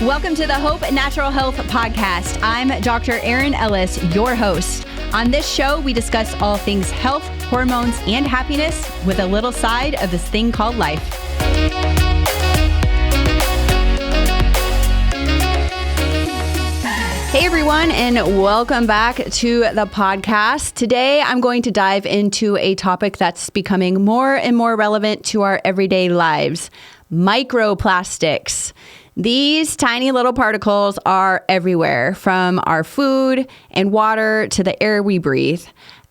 Welcome to the Hope Natural Health Podcast. I'm Dr. Erin Ellis, your host. On this show, we discuss all things health, hormones, and happiness with a little side of this thing called life. Hey everyone, and welcome back to the podcast. Today, I'm going to dive into a topic that's becoming more and more relevant to our everyday lives: microplastics. These tiny little particles are everywhere, from our food and water to the air we breathe.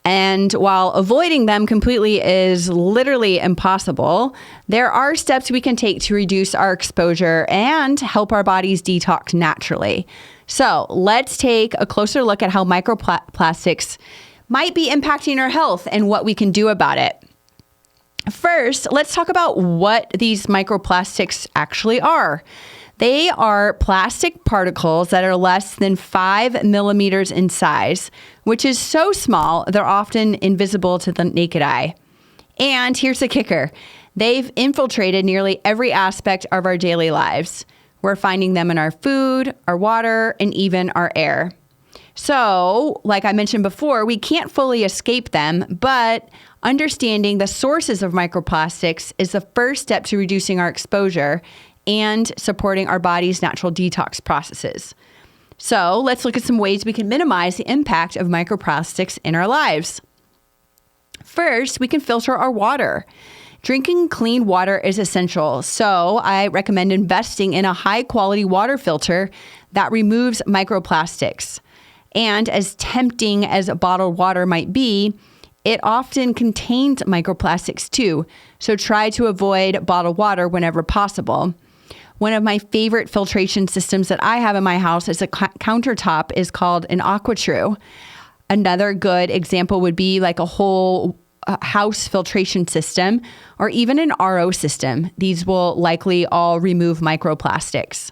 And while avoiding them completely is literally impossible, there are steps we can take to reduce our exposure and help our bodies detox naturally. So let's take a closer look at how microplastics might be impacting our health and what we can do about it. First, let's talk about what these microplastics actually are. They are plastic particles that are less than 5 millimeters in size, which is so small, they're often invisible to the naked eye. And here's the kicker: they've infiltrated nearly every aspect of our daily lives. We're finding them in our food, our water, and even our air. So, like I mentioned before, we can't fully escape them, but understanding the sources of microplastics is the first step to reducing our exposure and supporting our body's natural detox processes. So let's look at some ways we can minimize the impact of microplastics in our lives. First, we can filter our water. Drinking clean water is essential, so I recommend investing in a high-quality water filter that removes microplastics. And as tempting as bottled water might be, it often contains microplastics too, so try to avoid bottled water whenever possible. One of my favorite filtration systems that I have in my house as a countertop is called an AquaTrue. Another good example would be like a whole house filtration system or even an RO system. These will likely all remove microplastics.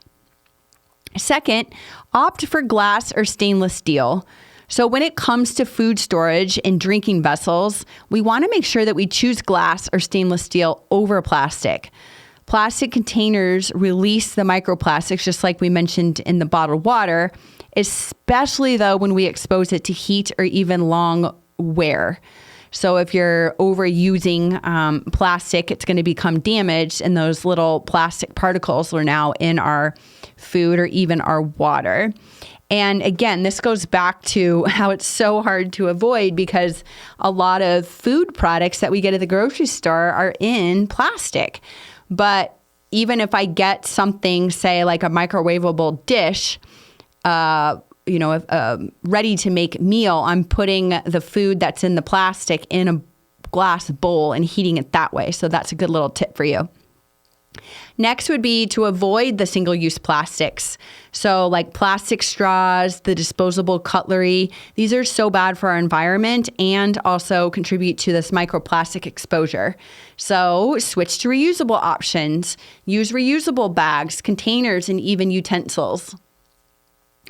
Second, opt for glass or stainless steel. So when it comes to food storage and drinking vessels, we want to make sure that we choose glass or stainless steel over plastic. Plastic containers release the microplastics, just like we mentioned in the bottled water, especially though when we expose it to heat or even long wear. So if you're overusing plastic, it's going to become damaged, and those little plastic particles are now in our food or even our water. And again, this goes back to how it's so hard to avoid because a lot of food products that we get at the grocery store are in plastic. But even if I get something, say like a microwavable dish, ready to make meal, I'm putting the food that's in the plastic in a glass bowl and heating it that way. So that's a good little tip for you. Next would be to avoid the single-use plastics. So like plastic straws, the disposable cutlery, these are so bad for our environment and also contribute to this microplastic exposure. So switch to reusable options. Use reusable bags, containers, and even utensils.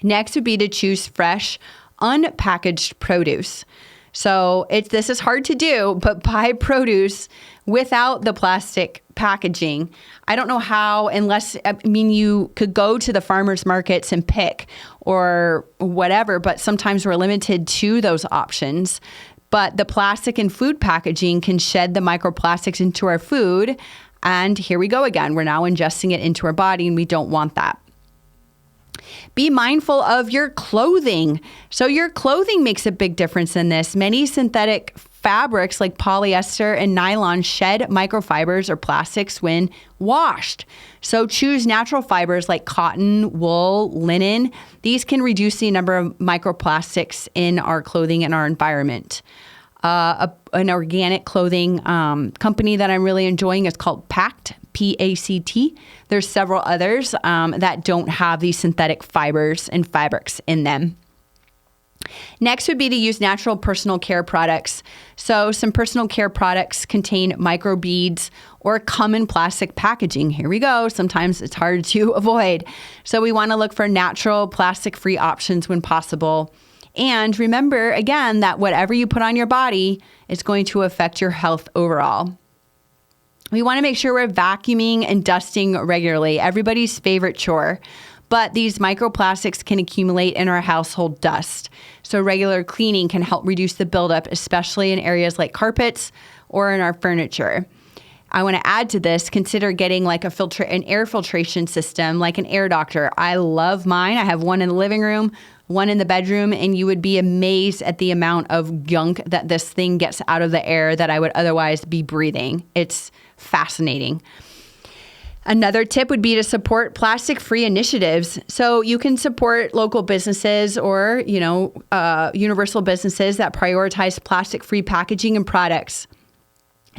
Next would be to choose fresh, unpackaged produce. So this is hard to do, but buy produce without the plastic packaging. I don't know how, you could go to the farmers markets and pick or whatever, but sometimes we're limited to those options. But the plastic and food packaging can shed the microplastics into our food. And here we go again. We're now ingesting it into our body, and we don't want that. Be mindful of your clothing. So your clothing makes a big difference in this. Many synthetic fabrics like polyester and nylon shed microfibers or plastics when washed. So choose natural fibers like cotton, wool, linen. These can reduce the number of microplastics in our clothing and our environment. An organic clothing company that I'm really enjoying is called PACT, P-A-C-T. There's several others that don't have these synthetic fibers and fabrics in them. Next would be to use natural personal care products. So some personal care products contain microbeads or come in plastic packaging. Here we go. Sometimes it's hard to avoid. So we want to look for natural plastic-free options when possible. And remember, again, that whatever you put on your body is going to affect your health overall. We want to make sure we're vacuuming and dusting regularly, everybody's favorite chore. but these microplastics can accumulate in our household dust. So regular cleaning can help reduce the buildup, especially in areas like carpets or in our furniture. I want to add to this, consider getting like an air filtration system, like an air doctor. I love mine. I have one in the living room, one in the bedroom, and you would be amazed at the amount of gunk that this thing gets out of the air that I would otherwise be breathing. It's fascinating. Another tip would be to support plastic-free initiatives. So you can support local businesses or, universal businesses that prioritize plastic-free packaging and products.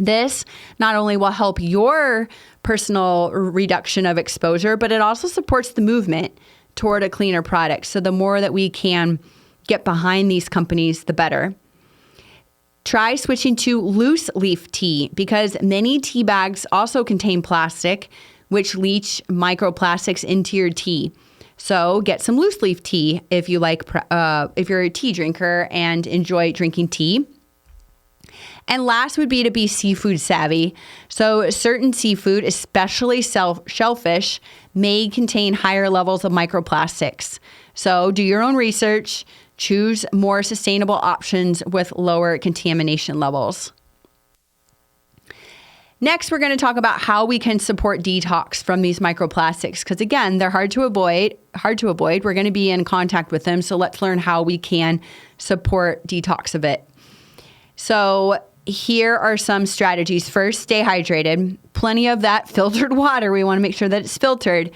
This not only will help your personal reduction of exposure, but it also supports the movement toward a cleaner product. So the more that we can get behind these companies, the better. Try switching to loose leaf tea because many tea bags also contain plastic, which leach microplastics into your tea. So get some loose leaf tea if you're a tea drinker and enjoy drinking tea. And last would be to be seafood savvy. So certain seafood, especially shellfish, may contain higher levels of microplastics. So do your own research, choose more sustainable options with lower contamination levels. Next, we're going to talk about how we can support detox from these microplastics. Because again, they're hard to avoid. We're going to be in contact with them. So let's learn how we can support detox of it. So here are some strategies. First, stay hydrated. Plenty of that filtered water. We want to make sure that it's filtered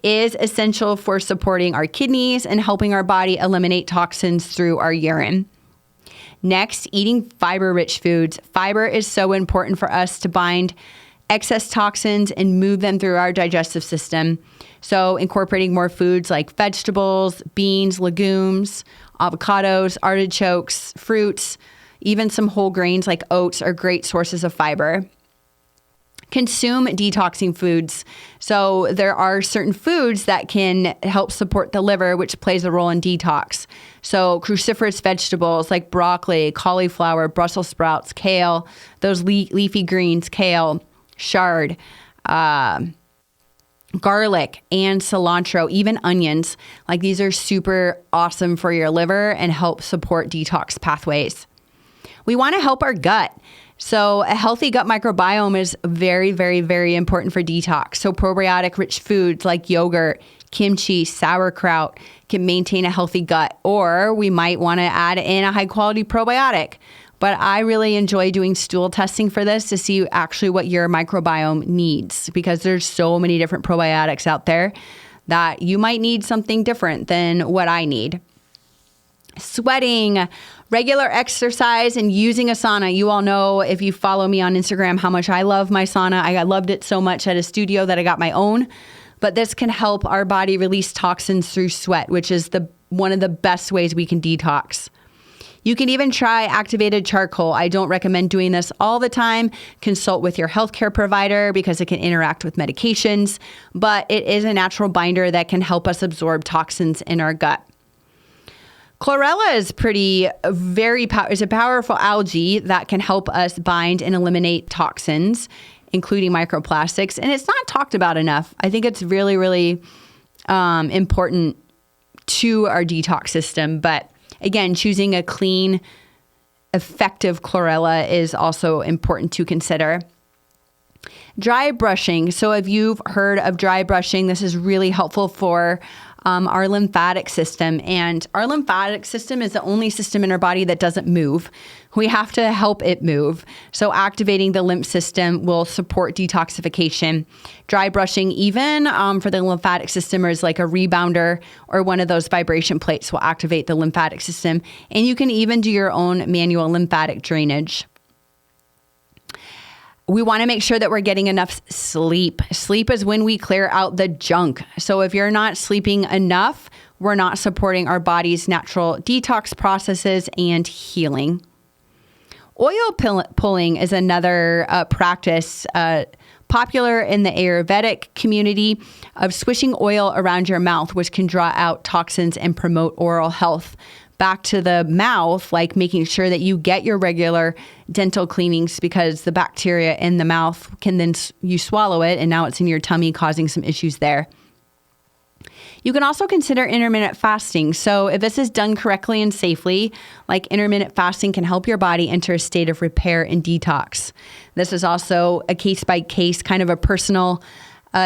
is essential for supporting our kidneys and helping our body eliminate toxins through our urine. Next, eating fiber-rich foods. Fiber is so important for us to bind excess toxins and move them through our digestive system. So incorporating more foods like vegetables, beans, legumes, avocados, artichokes, fruits, even some whole grains like oats are great sources of fiber. Consume detoxing foods. So there are certain foods that can help support the liver, which plays a role in detox. So cruciferous vegetables like broccoli, cauliflower, Brussels sprouts, kale, those leafy greens, kale, chard, garlic, and cilantro, even onions. Like these are super awesome for your liver and help support detox pathways. We want to help our gut. So a healthy gut microbiome is very, very, very important for detox. So probiotic-rich foods like yogurt, kimchi, sauerkraut can maintain a healthy gut. Or we might want to add in a high-quality probiotic. But I really enjoy doing stool testing for this to see actually what your microbiome needs, because there's so many different probiotics out there that you might need something different than what I need. Sweating, regular exercise, and using a sauna. You all know, if you follow me on Instagram, how much I love my sauna. I loved it so much at a studio that I got my own. But this can help our body release toxins through sweat, which is one of the best ways we can detox. You can even try activated charcoal. I don't recommend doing this all the time. Consult with your healthcare provider because it can interact with medications, but it is a natural binder that can help us absorb toxins in our gut. Chlorella is is a powerful algae that can help us bind and eliminate toxins, including microplastics. And it's not talked about enough. I think it's really, really important to our detox system. But again, choosing a clean, effective chlorella is also important to consider. Dry brushing. So if you've heard of dry brushing, this is really helpful for our lymphatic system. And our lymphatic system is the only system in our body that doesn't move. We have to help it move. So activating the lymph system will support detoxification. Dry brushing, even for the lymphatic system, is like a rebounder or one of those vibration plates will activate the lymphatic system. And you can even do your own manual lymphatic drainage. We want to make sure that we're getting enough sleep. Sleep is when we clear out the junk. So if you're not sleeping enough, we're not supporting our body's natural detox processes and healing. Oil pulling is another practice popular in the Ayurvedic community of swishing oil around your mouth, which can draw out toxins and promote oral health. Back to the mouth, like making sure that you get your regular dental cleanings, because the bacteria in the mouth can then you swallow it and now it's in your tummy causing some issues there. You can also consider intermittent fasting. So if this is done correctly and safely, like intermittent fasting can help your body enter a state of repair and detox. This is also a case-by-case kind of a personal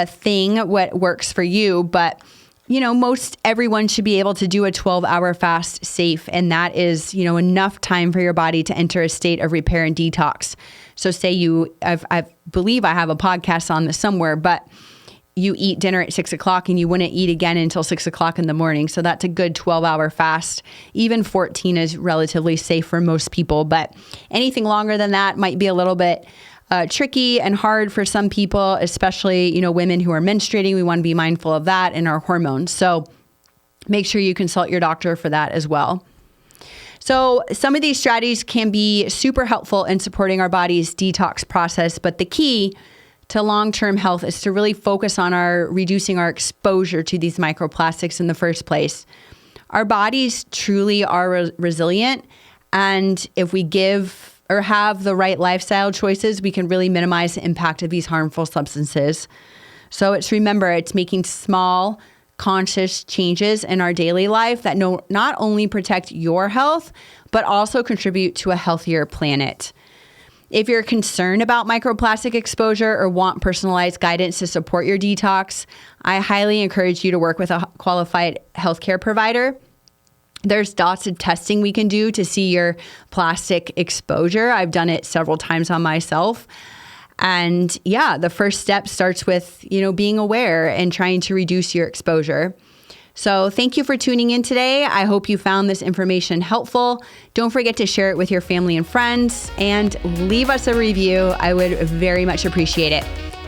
thing, what works for you. But, most everyone should be able to do a 12-hour fast safe. And that is, enough time for your body to enter a state of repair and detox. So say I believe I have a podcast on this somewhere, but you eat dinner at 6 o'clock and you wouldn't eat again until 6 o'clock in the morning. So that's a good 12-hour fast. Even 14 is relatively safe for most people, but anything longer than that might be a little bit tricky and hard for some people, especially, women who are menstruating. We want to be mindful of that and our hormones. So make sure you consult your doctor for that as well. So some of these strategies can be super helpful in supporting our body's detox process, but the key to long-term health is to really focus on reducing our exposure to these microplastics in the first place. Our bodies truly are resilient, and if we give or have the right lifestyle choices, we can really minimize the impact of these harmful substances. So it's making small, conscious changes in our daily life that not only protect your health, but also contribute to a healthier planet. If you're concerned about microplastic exposure or want personalized guidance to support your detox, I highly encourage you to work with a qualified healthcare provider. There's lots of testing we can do to see your plastic exposure. I've done it several times on myself. And the first step starts with, being aware and trying to reduce your exposure. So thank you for tuning in today. I hope you found this information helpful. Don't forget to share it with your family and friends and leave us a review. I would very much appreciate it.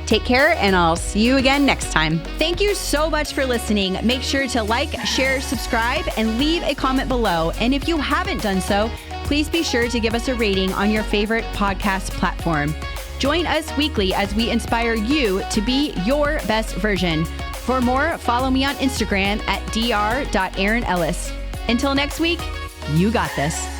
Take care, and I'll see you again next time. Thank you so much for listening. Make sure to like, share, subscribe, and leave a comment below. And if you haven't done so, please be sure to give us a rating on your favorite podcast platform. Join us weekly as we inspire you to be your best version. For more, follow me on Instagram at dr.erinellis. Until next week, you got this.